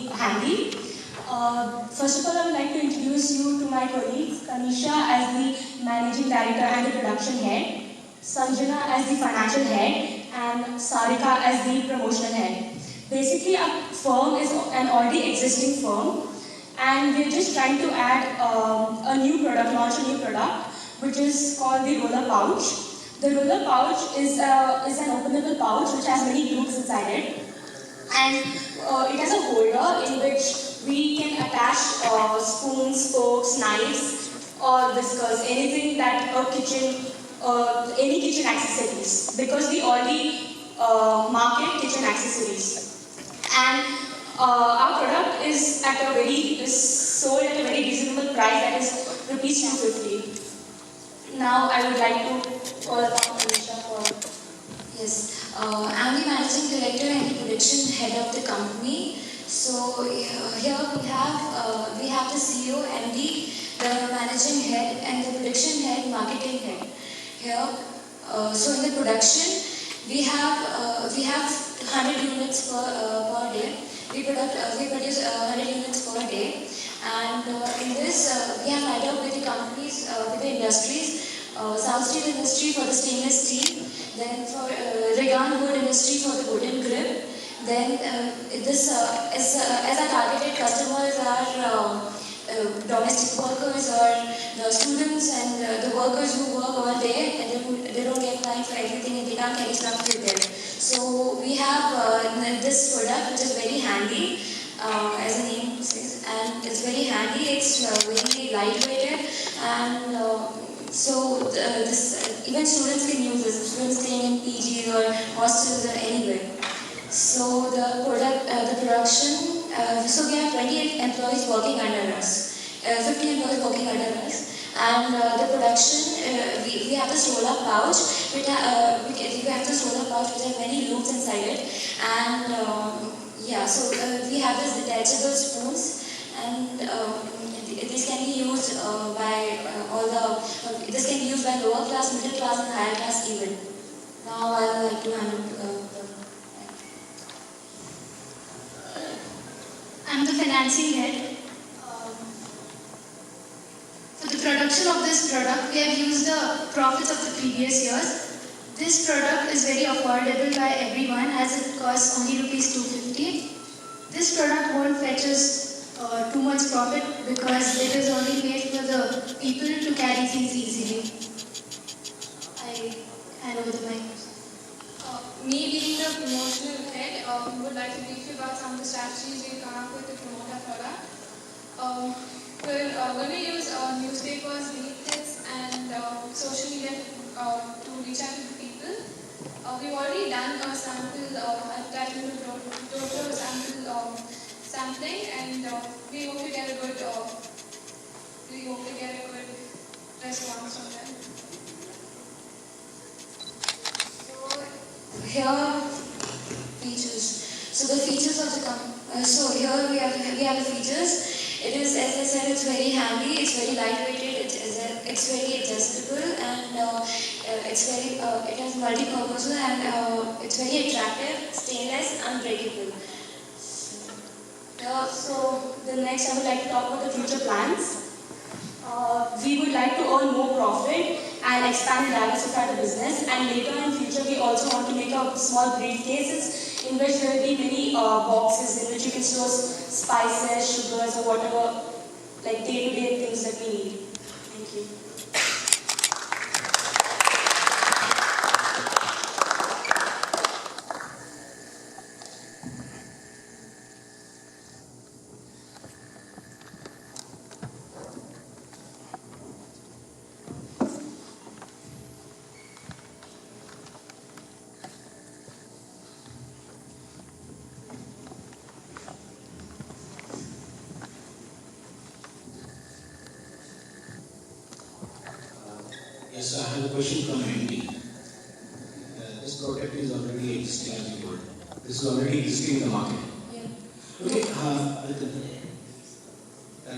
very handy. First of all, I would like to introduce you to my colleagues, Kanisha as the Managing Director and the Production Head, Sanjana as the Financial Head, and Sarika as the Promotional Head. Basically, our firm is an already existing firm, and we're just trying to add a new product, launch a new product, which is called the roller pouch. The roller pouch is an openable pouch which has many loops inside it, and it has a holder in which we can attach spoons, forks, knives, or whiskers, anything that any kitchen accessories, because we already market kitchen accessories. And our product is sold at a very reasonable price, that is rupees 250. Now I would like to call upon Anisha for. Yes, I'm the managing director and the production head of the company. So here we have the CEO, MD, the managing head, and the production head, marketing head. Here, so in the production, we have 100 units per day. We produce 100 units per day, and in this we have tied up with the companies, with the industries. South Steel Industry for the stainless steel, then for Regan Wood Industry for the wooden grip. Then as our targeted customers are domestic workers or the students and the workers who work all day and they don't get time for everything and they can't carry stuff with them. So we have this product which is very handy, as the name says, and it's very handy. It's very lightweighted, and even students can use this. Students staying in PGs or hostels or anywhere. So the production. So we have 28 employees working under us, 50 employees working under us, and the production. We have this roll-up pouch. We have this roll-up pouch which has many loops inside it, and So we have this detachable spoons, and this can be used This can be used by lower class, middle class, and higher class even. Now I would like to hand it. I'm the financing head. For the production of this product, we have used the profits of the previous years. This product is very affordable by everyone as it costs only rupees 250. This product won't fetch us too much profit because it is only made for the people to carry things easily. I hand over the mic. Me being the promotional head, would like to brief you about some of the strategies we come up with to promote our product. We're going to use newspapers, leaflets, and social media to reach out to the people. We've already done a sample attachment to sample sampling, and we hope to get a good response from them. Here, features. So the features of the company. So here we have the features. It is, as I said, it's very handy. It's very lightweighted. It's very adjustable, and it has multi-purpose, and it's very attractive, stainless, unbreakable. So the next I would like to talk about the future plans. We would like to earn more profit and expand and diversify the business, and later in future we also want to make a small briefcases in which there will be many boxes in which you can store spices, sugars, or whatever, like day-to-day things that we need. Thank you. Yes, I have a question from MD. This product is already existing, as you told. This is already existing in the market. Yeah. Okay,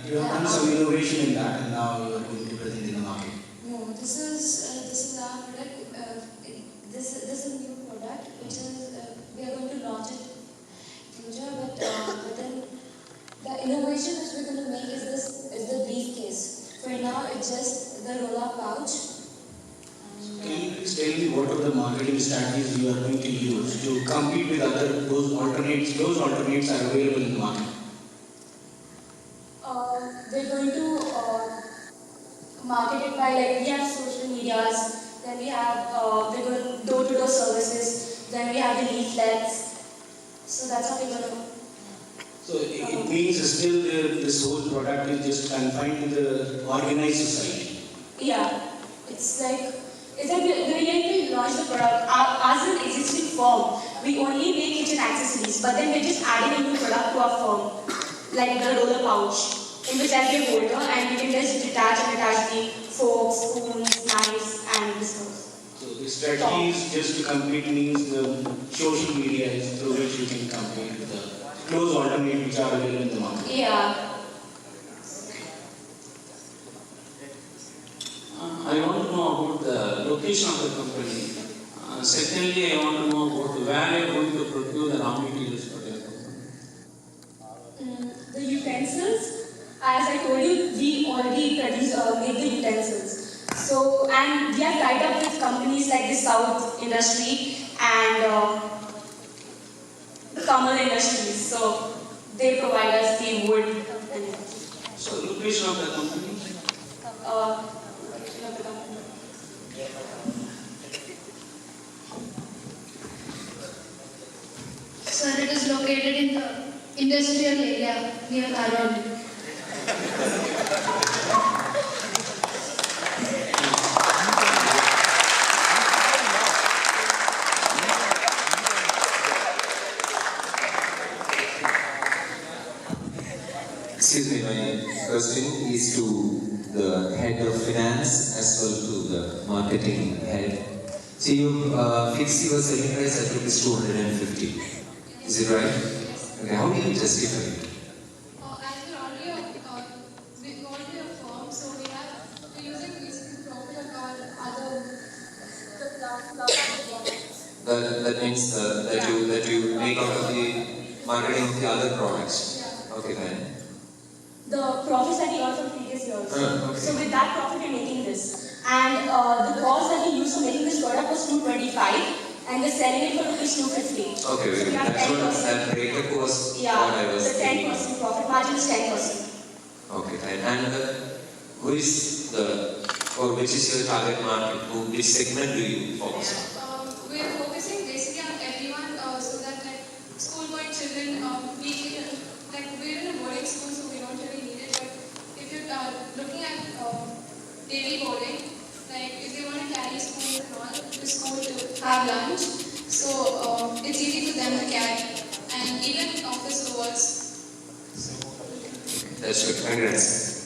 you have done some innovation in that, and now you are going to present in the market. No, this is our product. This is a new product which is we are going to launch it in future, but then innovation which we're going to make is the briefcase. For now, it's just the roll-up pouch. Can you please tell me what are the marketing strategies you are going to use to compete with other those alternates? Those alternates are available in the market. We're going to market it by, like, we have social medias, then we have we're going to door-to-door services, then we have the leaflets. So that's how we're going to. So it means still this whole product is just confined to the organized society. Yeah, it's like we really launch the product as an existing firm. We only make kitchen accessories, but then we're just adding a new product to our firm, like the roller pouch, in which there's a holder, and we can just detach and attach the forks, spoons, knives, and whiskers. So the strategy is just to compete means the social media is through which you can compete with the close alternate which are available in the market. Yeah. I want to know about the location of the company. Secondly, I want to know about where you are going to procure the raw materials for your company. The utensils, as I told you, we already make the utensils. So, and we have tied up with companies like the South Industry and Kamal Industries. So, they provide us the wood and everything. So, location of the company? Location of the company. Sir, it is located in the industrial area near Karwar. Excuse me, my question is to the head of finance as well to the marketing head. So you fixed your selling price at rupees 250. Is it right? Okay, how do you justify it? As we're already a firm, so we're using basically profit of our other That means that you make out of the marketing of the other products. Yeah. Okay, fine. The profits that we earned from previous years. Okay. So with that profit, we're making this. And the cost that we used for making this product was 225, and we're selling it for rupees 250. Okay, So we have that's what 10%. that breakup was. Yeah, what I was the thinking. 10% profit margin is 10%. Okay, fine. And who is or which is your target market? Which segment do you focus on? We're focusing basically on everyone so that like school-going children, we're in a boarding school, so we don't really need it. But if you're looking at daily boarding, like if they want to carry spoons and all to school to have lunch, so it's easy for them to carry, and even office goers. That's good. Congrats.